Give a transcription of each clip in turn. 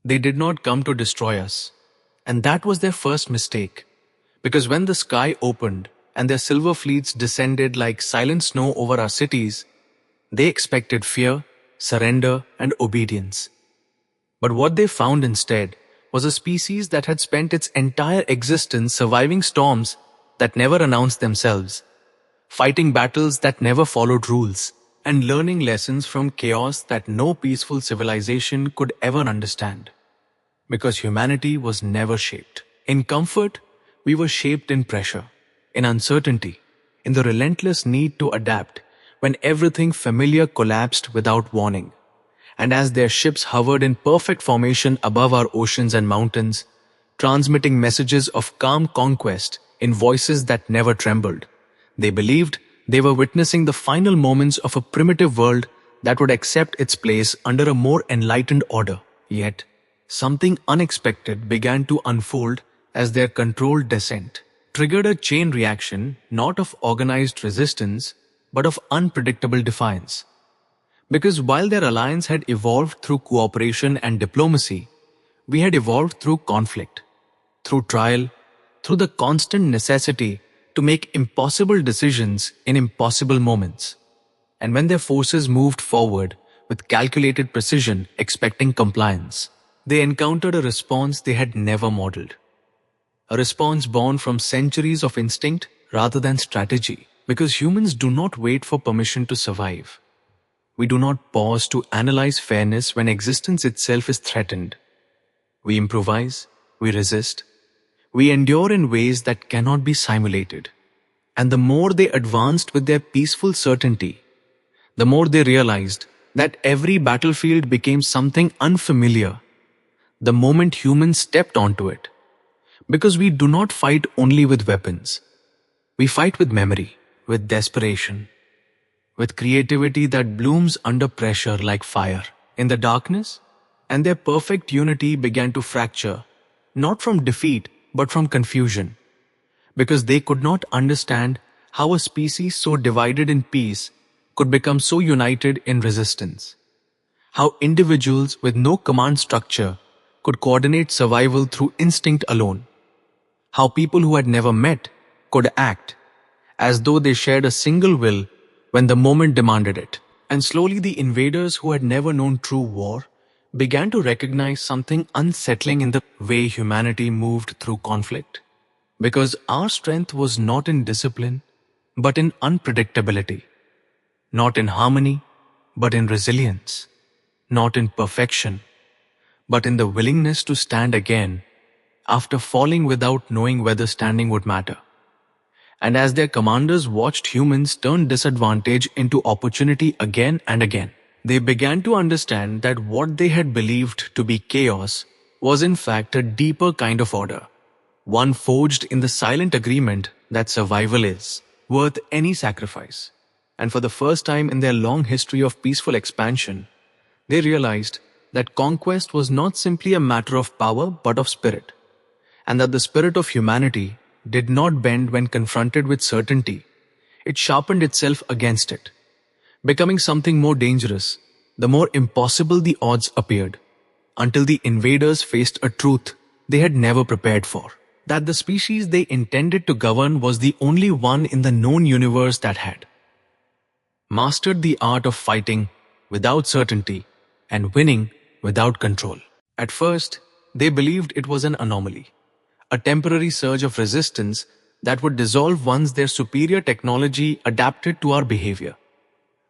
They did not come to destroy us. And that was their first mistake. Because when the sky opened and their silver fleets descended like silent snow over our cities, they expected fear, surrender, and obedience. But what they found instead was a species that had spent its entire existence surviving storms that never announced themselves, fighting battles that never followed rules, and learning lessons from chaos that no peaceful civilization could ever understand. Because humanity was never shaped in comfort, we were shaped in pressure, in uncertainty, in the relentless need to adapt when everything familiar collapsed without warning. And as their ships hovered in perfect formation above our oceans and mountains, transmitting messages of calm conquest in voices that never trembled, they believed they were witnessing the final moments of a primitive world that would accept its place under a more enlightened order. Yet, something unexpected began to unfold as their controlled descent triggered a chain reaction not of organized resistance but of unpredictable defiance. Because while their alliance had evolved through cooperation and diplomacy, we had evolved through conflict, through trial, through the constant necessity to make impossible decisions in impossible moments. And when their forces moved forward with calculated precision, expecting compliance, they encountered a response they had never modeled. A response born from centuries of instinct rather than strategy. Because humans do not wait for permission to survive. We do not pause to analyze fairness when existence itself is threatened. We improvise, we resist, we endure in ways that cannot be simulated. And the more they advanced with their peaceful certainty, the more they realized that every battlefield became something unfamiliar the moment humans stepped onto it. Because we do not fight only with weapons. We fight with memory, with desperation, with creativity that blooms under pressure like fire. In the darkness, and their perfect unity began to fracture, not from defeat but from confusion, because they could not understand how a species so divided in peace could become so united in resistance, how individuals with no command structure could coordinate survival through instinct alone, how people who had never met could act as though they shared a single will when the moment demanded it. And slowly the invaders who had never known true war began to recognize something unsettling in the way humanity moved through conflict. Because our strength was not in discipline, but in unpredictability. Not in harmony, but in resilience. Not in perfection, but in the willingness to stand again after falling without knowing whether standing would matter. And as their commanders watched humans turn disadvantage into opportunity again and again, they began to understand that what they had believed to be chaos was in fact a deeper kind of order, one forged in the silent agreement that survival is worth any sacrifice. And for the first time in their long history of peaceful expansion, they realized that conquest was not simply a matter of power but of spirit, and that the spirit of humanity did not bend when confronted with certainty. It sharpened itself against it, becoming something more dangerous, the more impossible the odds appeared, until the invaders faced a truth they had never prepared for, that the species they intended to govern was the only one in the known universe that had mastered the art of fighting without certainty and winning without control. At first, they believed it was an anomaly, a temporary surge of resistance that would dissolve once their superior technology adapted to our behavior.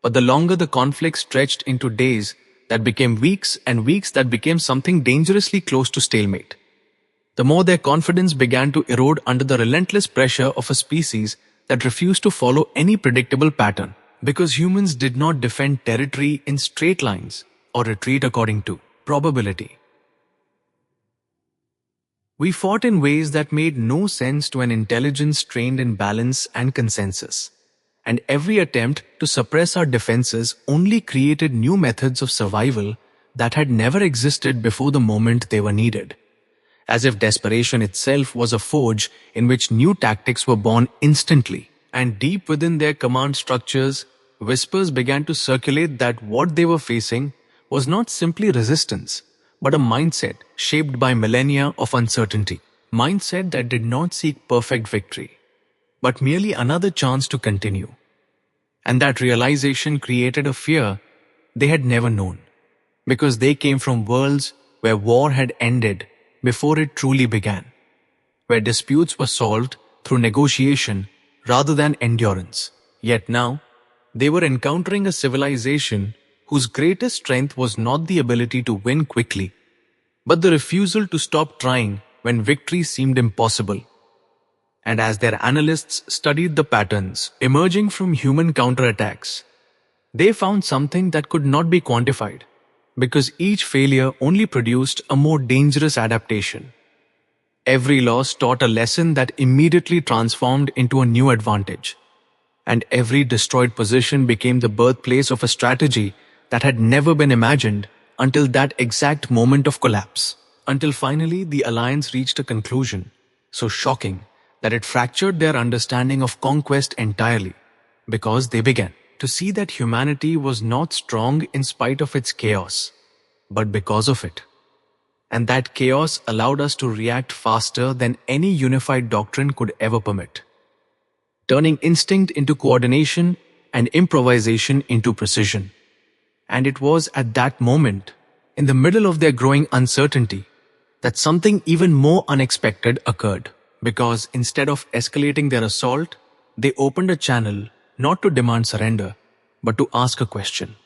But the longer the conflict stretched into days that became weeks and weeks that became something dangerously close to stalemate, the more their confidence began to erode under the relentless pressure of a species that refused to follow any predictable pattern. Because humans did not defend territory in straight lines or retreat according to probability. We fought in ways that made no sense to an intelligence trained in balance and consensus. And every attempt to suppress our defenses only created new methods of survival that had never existed before the moment they were needed. As if desperation itself was a forge in which new tactics were born instantly. And deep within their command structures, whispers began to circulate that what they were facing was not simply resistance, but a mindset shaped by millennia of uncertainty. Mindset that did not seek perfect victory, but merely another chance to continue. And that realization created a fear they had never known, because they came from worlds where war had ended before it truly began, where disputes were solved through negotiation rather than endurance. Yet now, they were encountering a civilization whose greatest strength was not the ability to win quickly, but the refusal to stop trying when victory seemed impossible. And as their analysts studied the patterns emerging from human counterattacks, they found something that could not be quantified, because each failure only produced a more dangerous adaptation. Every loss taught a lesson that immediately transformed into a new advantage, and every destroyed position became the birthplace of a strategy that had never been imagined until that exact moment of collapse. Until finally the alliance reached a conclusion so shocking that it fractured their understanding of conquest entirely, because they began to see that humanity was not strong in spite of its chaos, but because of it. And that chaos allowed us to react faster than any unified doctrine could ever permit, turning instinct into coordination and improvisation into precision. And it was at that moment, in the middle of their growing uncertainty, that something even more unexpected occurred. Because instead of escalating their assault, they opened a channel not to demand surrender, but to ask a question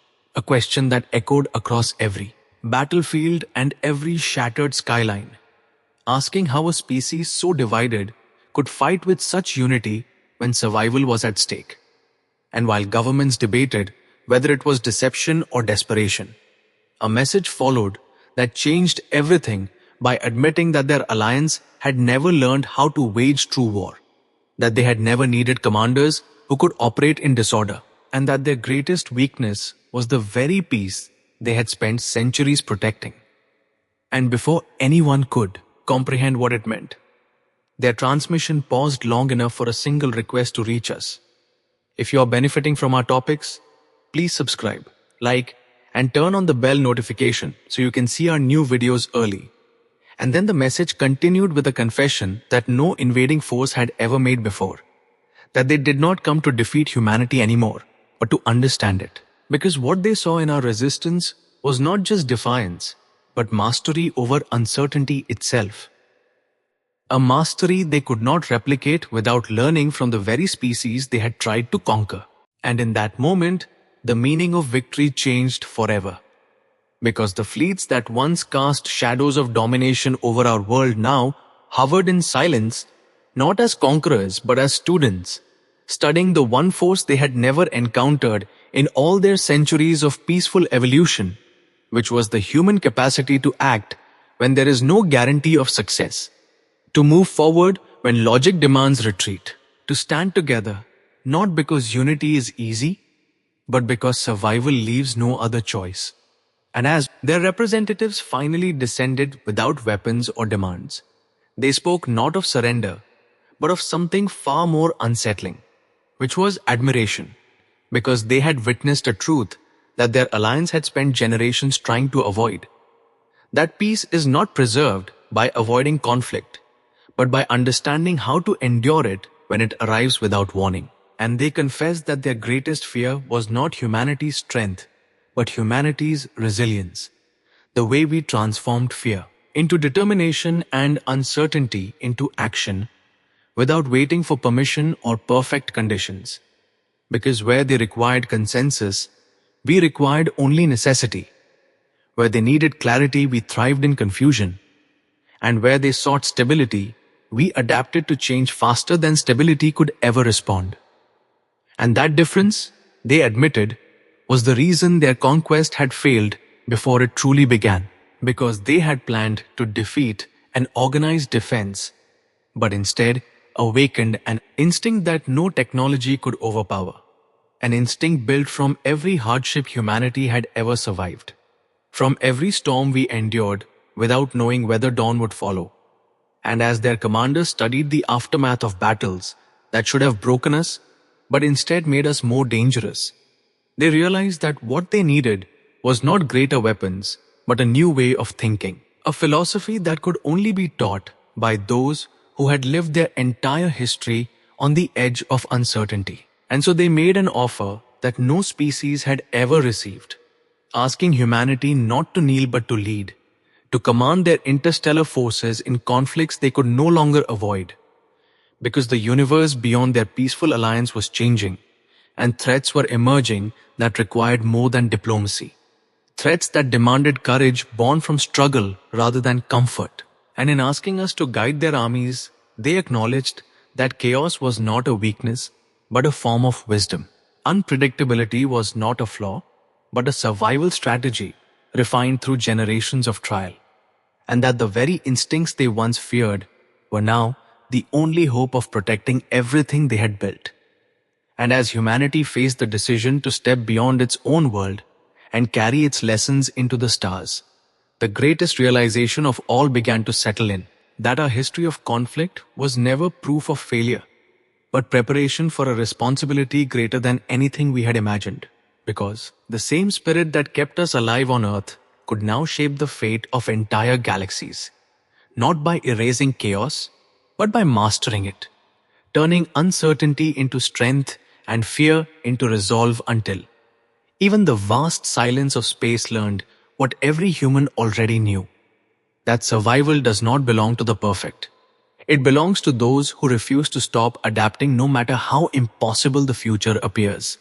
that echoed across every battlefield and every shattered skyline, asking how a species so divided could fight with such unity when survival was at stake. And while governments debated whether it was deception or desperation, a message followed that changed everything by admitting that their alliance had never learned how to wage true war, that they had never needed commanders who could operate in disorder, and that their greatest weakness was the very peace they had spent centuries protecting. And before anyone could comprehend what it meant, their transmission paused long enough for a single request to reach us. If you are benefiting from our topics, please subscribe, like, and turn on the bell notification so you can see our new videos early. And then the message continued with a confession that no invading force had ever made before, that they did not come to defeat humanity anymore, but to understand it. Because what they saw in our resistance was not just defiance, but mastery over uncertainty itself. A mastery they could not replicate without learning from the very species they had tried to conquer. And in that moment, the meaning of victory changed forever. Because the fleets that once cast shadows of domination over our world now hovered in silence, not as conquerors but as students, studying the one force they had never encountered in all their centuries of peaceful evolution, which was the human capacity to act when there is no guarantee of success, to move forward when logic demands retreat, to stand together not because unity is easy, but because survival leaves no other choice. And as their representatives finally descended without weapons or demands, they spoke not of surrender, but of something far more unsettling, which was admiration, because they had witnessed a truth that their alliance had spent generations trying to avoid. That peace is not preserved by avoiding conflict, but by understanding how to endure it when it arrives without warning. And they confessed that their greatest fear was not humanity's strength, but humanity's resilience, the way we transformed fear into determination and uncertainty into action without waiting for permission or perfect conditions. Because where they required consensus, we required only necessity. Where they needed clarity, we thrived in confusion. And where they sought stability, we adapted to change faster than stability could ever respond. And that difference, they admitted, was the reason their conquest had failed before it truly began, because they had planned to defeat an organized defense, but instead awakened an instinct that no technology could overpower, an instinct built from every hardship humanity had ever survived, from every storm we endured without knowing whether dawn would follow. And as their commanders studied the aftermath of battles that should have broken us, but instead made us more dangerous, they realized that what they needed was not greater weapons, but a new way of thinking. A philosophy that could only be taught by those who had lived their entire history on the edge of uncertainty. And so they made an offer that no species had ever received, asking humanity not to kneel but to lead, to command their interstellar forces in conflicts they could no longer avoid. Because the universe beyond their peaceful alliance was changing, and threats were emerging that required more than diplomacy. Threats that demanded courage born from struggle rather than comfort. And in asking us to guide their armies, they acknowledged that chaos was not a weakness, but a form of wisdom. Unpredictability was not a flaw, but a survival strategy refined through generations of trial. And that the very instincts they once feared were now the only hope of protecting everything they had built. And as humanity faced the decision to step beyond its own world and carry its lessons into the stars, the greatest realization of all began to settle in, that our history of conflict was never proof of failure, but preparation for a responsibility greater than anything we had imagined. Because the same spirit that kept us alive on Earth could now shape the fate of entire galaxies, not by erasing chaos, but by mastering it, turning uncertainty into strength and fear into resolve until even the vast silence of space learned what every human already knew, that survival does not belong to the perfect. It belongs to those who refuse to stop adapting no matter how impossible the future appears.